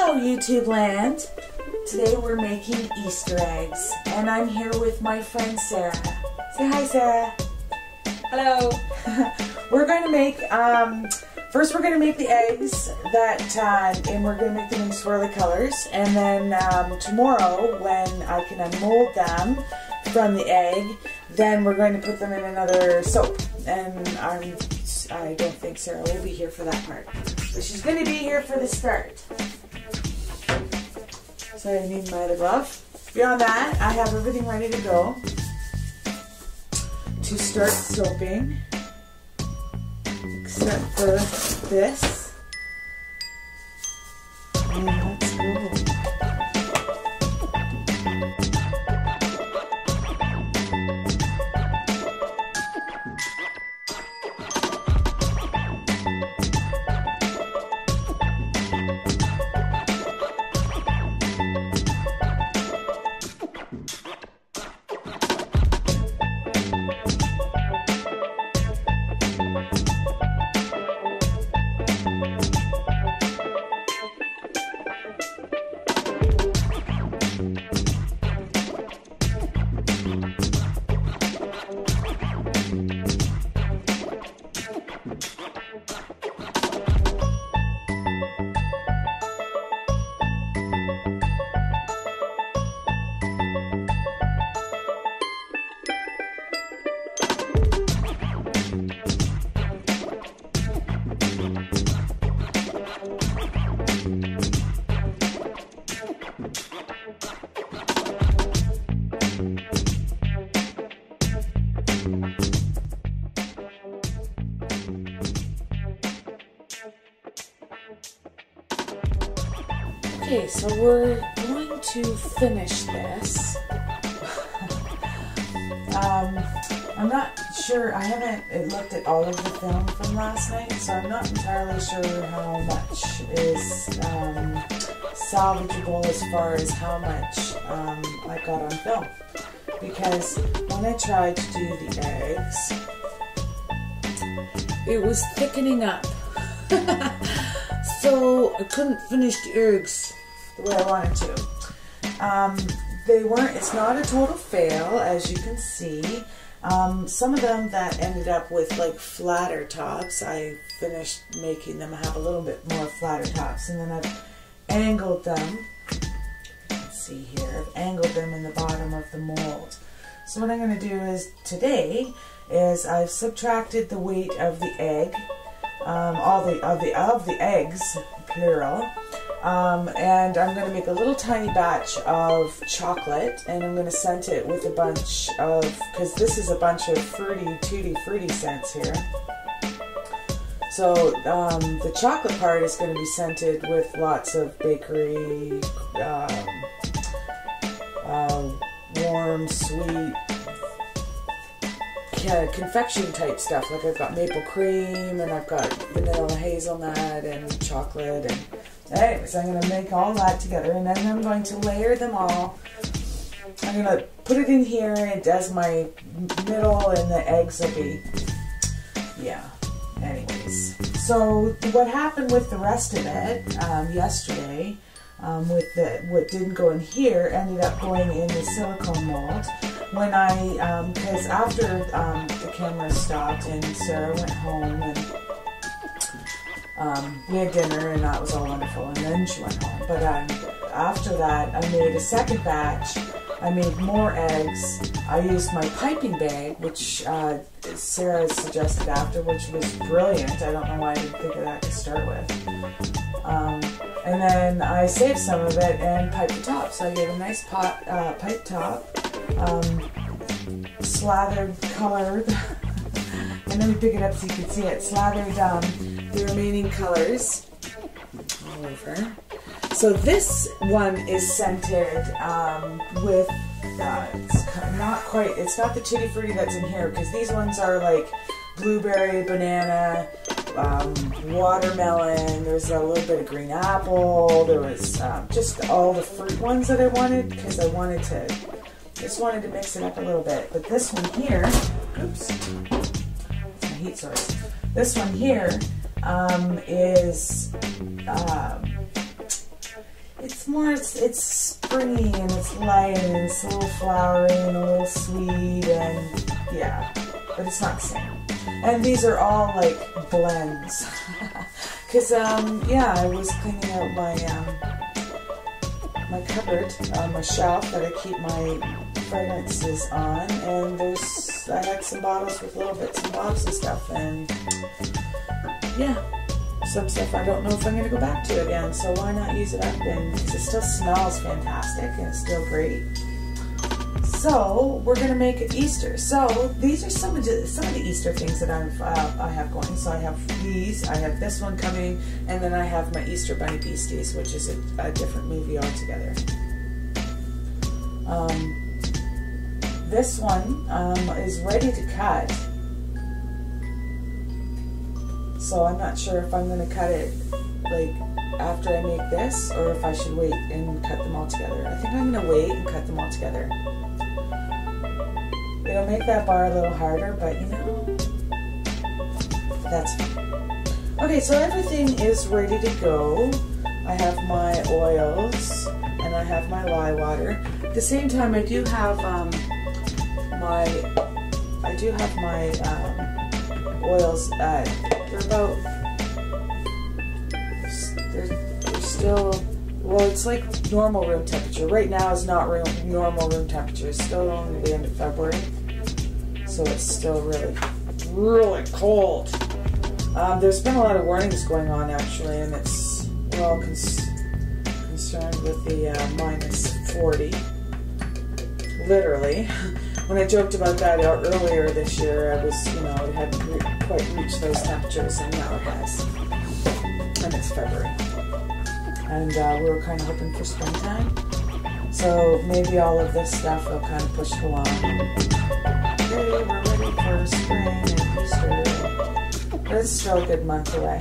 Hello YouTube land! Today we're making Easter eggs and I'm here with my friend Sarah. Say hi, Sarah. Hello. We're going to make, first we're going to make the eggs and we're going to make them in swirly colors, and then tomorrow when I can unmold them from the egg, then we're going to put them in another soap, and I don't think Sarah will be here for that part, but she's going to be here for the start. So I need my other glove. Beyond that, I have everything ready to go to start soaping, except for this. And let's go. Okay, so we're going to finish this. I'm not sure, I haven't looked at all of the film from last night, so I'm not entirely sure how much is salvageable as far as how much I got on film. Because when I tried to do the eggs, it was thickening up. So I couldn't finish the eggs the way I wanted to. It's not a total fail, as you can see. Some of them that ended up with like flatter tops, I finished making them have a little bit more flatter tops, and then I've angled them. Let's see here, I've angled them in the bottom of the mold. So what I'm going to do is today is I've subtracted the weight of the egg, of the eggs, plural. And I'm going to make a little tiny batch of chocolate, and I'm going to scent it with a bunch of, because this is a bunch of tutti fruity scents here. So the chocolate part is going to be scented with lots of bakery, warm, sweet, confection type stuff. Like I've got maple cream, and I've got vanilla hazelnut and chocolate, and anyways, I'm going to make all that together, and then I'm going to layer them all. I'm going to put it in here as my middle, and the eggs will be, yeah, anyways. So what happened with the rest of it yesterday, with what didn't go in here, ended up going in the silicone mold. When because after the camera stopped and Sarah went home, and we had dinner, and that was all wonderful, and then she went home. But after that, I made a second batch. I made more eggs. I used my piping bag, which Sarah suggested after, which was brilliant. I don't know why I didn't think of that to start with. And then I saved some of it and piped the top. So I gave a nice pipe top, slathered, colored, and let me pick it up so you can see it, slathered the remaining colors all over. So this one is scented with, it's not the tutti frutti that's in here, because these ones are like blueberry, banana, watermelon, there's a little bit of green apple, there was just all the fruit ones that I wanted, because I just wanted to mix it up a little bit. But this one here, oops, that's my heat source. This one here is it's more, it's springy and it's light and it's a little flowery and a little sweet and yeah, but it's not the same. And these are all like blends. Cause yeah, I was cleaning out my my cupboard, my shelf that I keep my fragrances on, and I had some bottles with little bits and bobs and stuff, and yeah, some stuff I don't know if I'm going to go back to again, so why not use it up, and because it still smells fantastic and it's still great. So we're going to make it Easter. So these are some of the Easter things that I have going. So I have these, I have this one coming, and then I have my Easter Bunny Beasties, which is a different movie altogether. This one is ready to cut. So I'm not sure if I'm going to cut it like after I make this, or if I should wait and cut them all together. I think I'm going to wait and cut them all together. It'll make that bar a little harder, but you know, that's fine. Okay, so everything is ready to go. I have my oils and I have my lye water. At the same time, I do have my oils. They're still, well, it's like normal room temperature. Right now is not normal room temperature. It's still only the end of February, so it's still really, really cold. There's been a lot of warnings going on actually, and we're all concerned with the -40. Literally. When I joked about that earlier this year, I was, you know, it hadn't quite reached those temperatures, and now it has. And it's February. And we were kind of hoping for springtime. So maybe all of this stuff will kind of push it along. Okay, we're ready for spring and Easter. But it's still a good month away.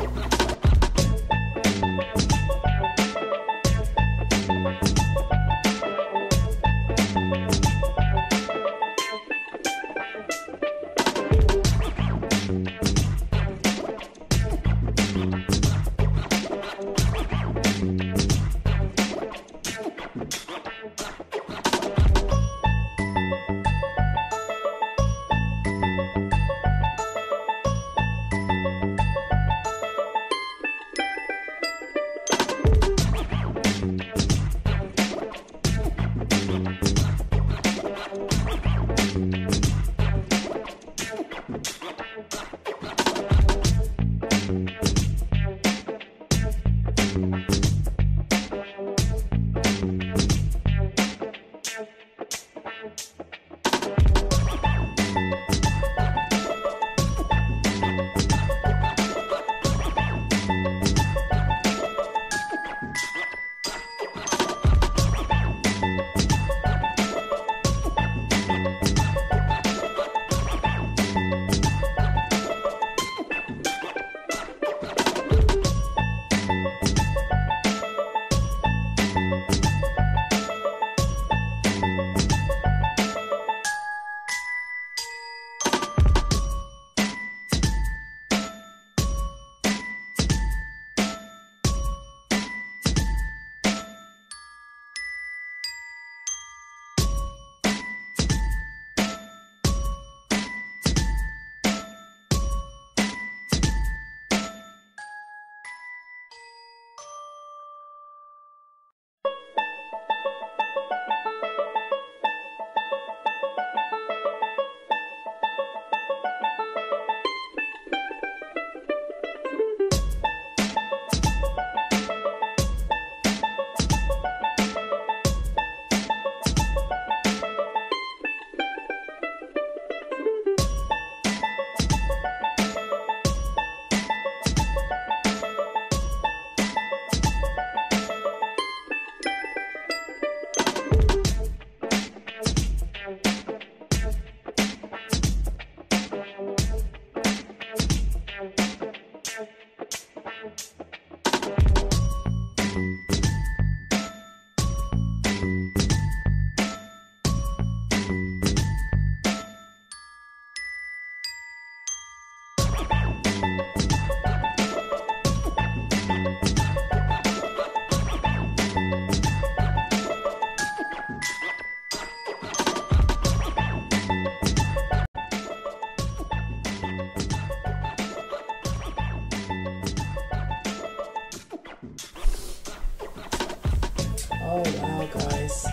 is.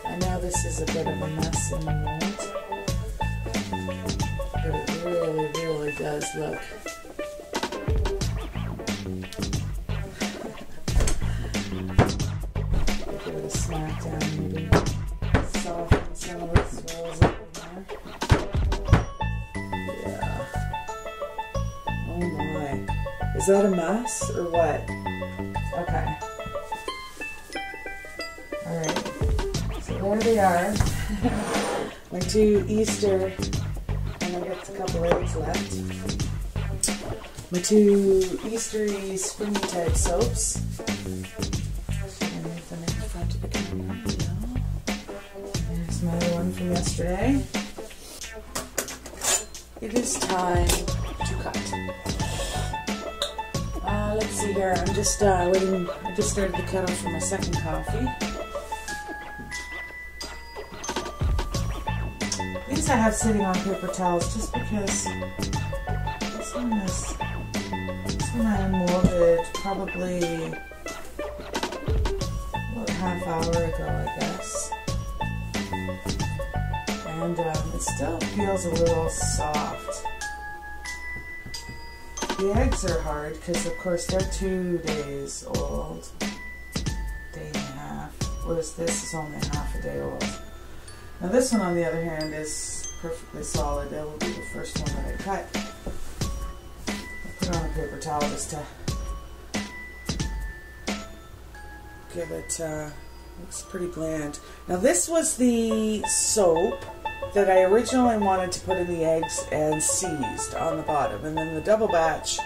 I know this is a bit of a mess in the mold, but it really, really does look give it a smack down, maybe soften some of the swirls up in there. Yeah. Oh my. Is that a mess or what? Okay. Alright. So there they are. My two Easter, and I got a couple eggs left. My two Eastery springy type soaps. There's my other one from yesterday. It is time to cut. Let's see here. I'm just waiting. I just started the kettle for my second coffee. These I have sitting on paper towels just because this one I unmolded probably about a half hour ago, I guess. And it still feels a little soft. The eggs are hard because, of course, they're 2 days old. Day and a half. Whereas this is only half a day old. Now this one, on the other hand, is perfectly solid. It will be the first one that I cut. I put on a paper towel just to give it, looks pretty bland. Now this was the soap that I originally wanted to put in the eggs and seized on the bottom. And then the double batch,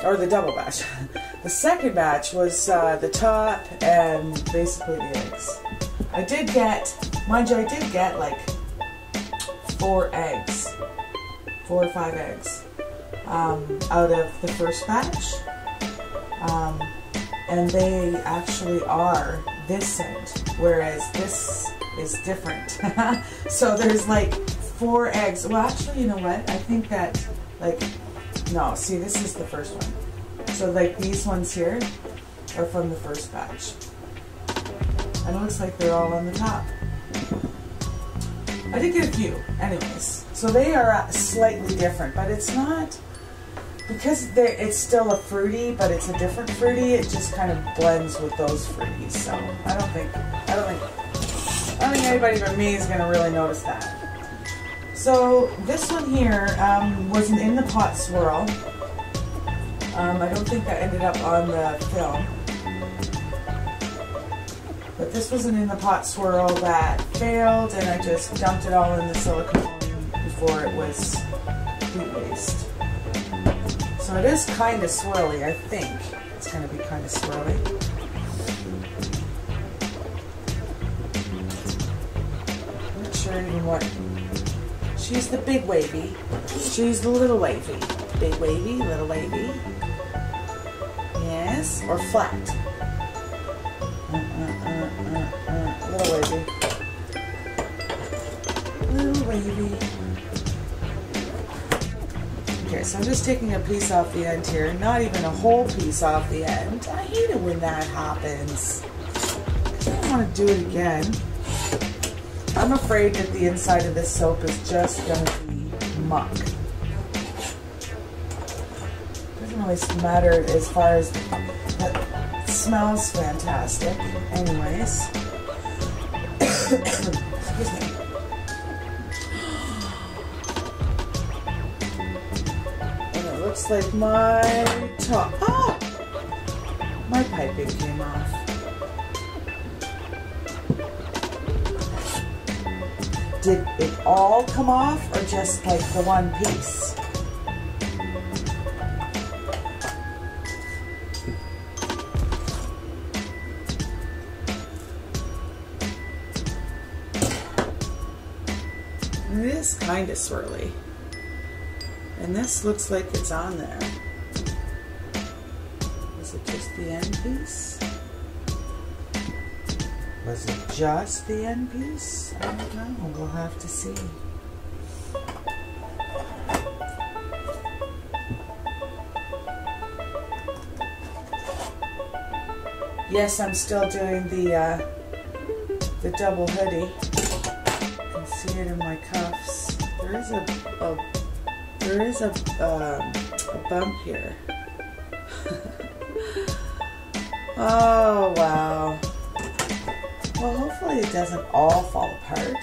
the second batch was the top and basically the eggs. I did get, mind you, I did get like 4 eggs, 4 or 5 eggs out of the first batch. And they actually are this scent, whereas this is different. So there's like 4 eggs. Well, actually, you know what? I think that, like, no, see, this is the first one. So like these ones here are from the first batch. And it looks like they're all on the top. I did get a few, anyways. So they are slightly different, but it's not, because it's still a fruity, but it's a different fruity. It just kind of blends with those fruities. So I don't think anybody but me is going to really notice that. So this one here was an in the pot swirl. I don't think that ended up on the film. But this was an in the pot swirl that failed, and I just dumped it all in the silicone before it was complete waste. So it is kind of swirly, I think. It's going to be kind of swirly. I'm not sure even what. She's the big wavy. She's the little wavy. Big wavy, little wavy. Yes, or flat. Little wavy. Little wavy. Okay, so I'm just taking a piece off the end here. Not even a whole piece off the end. I hate it when that happens. I don't want to do it again. I'm afraid that the inside of this soap is just going to be muck. Doesn't really matter as far as that smells fantastic. Anyways. Excuse me. And it looks like my top. Oh! My piping came off. Did it all come off, or just like the one piece? It is kind of swirly. And this looks like it's on there. Is it just the end piece? Was it just the end piece? I don't know. We'll have to see. Yes, I'm still doing the the double hoodie. You can see it in my cuffs. There is a bump here. Oh wow. Well, hopefully it doesn't all fall apart.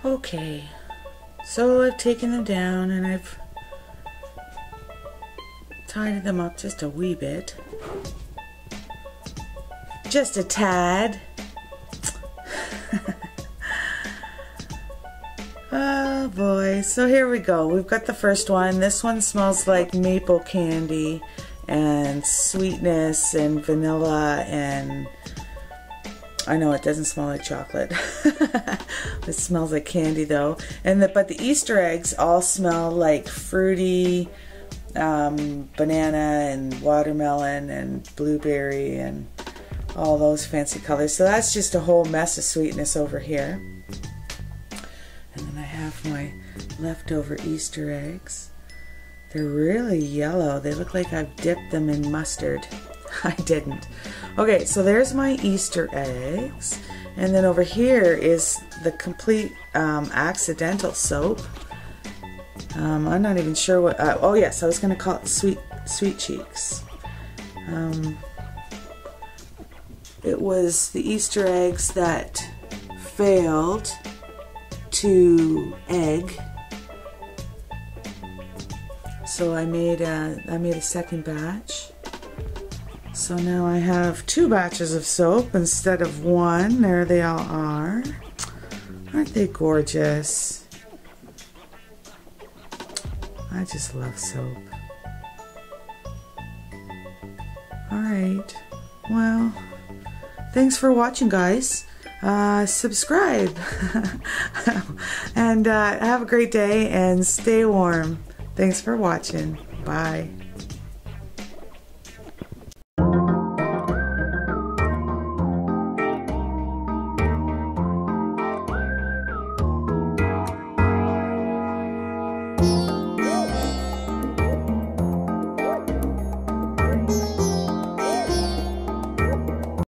Okay, so I've taken them down and I've tidied them up just a wee bit. Just a tad. Oh boy, so here we go. We've got the first one. This one smells like maple candy and sweetness and vanilla, and I know it doesn't smell like chocolate. It smells like candy though. But the Easter eggs all smell like fruity banana and watermelon and blueberry and all those fancy colors. So that's just a whole mess of sweetness over here. And then I have my leftover Easter eggs. They're really yellow. They look like I've dipped them in mustard. I didn't. Okay, so there's my Easter eggs. And then over here is the complete accidental soap. I'm not even sure what... oh yes, I was going to call it Sweet Cheeks. It was the Easter eggs that failed to egg. So I made a second batch. So now I have 2 batches of soap instead of 1. There they all are. Aren't they gorgeous? I just love soap. Alright, well, thanks for watching, guys. Subscribe. And have a great day and stay warm. Thanks for watching. Bye.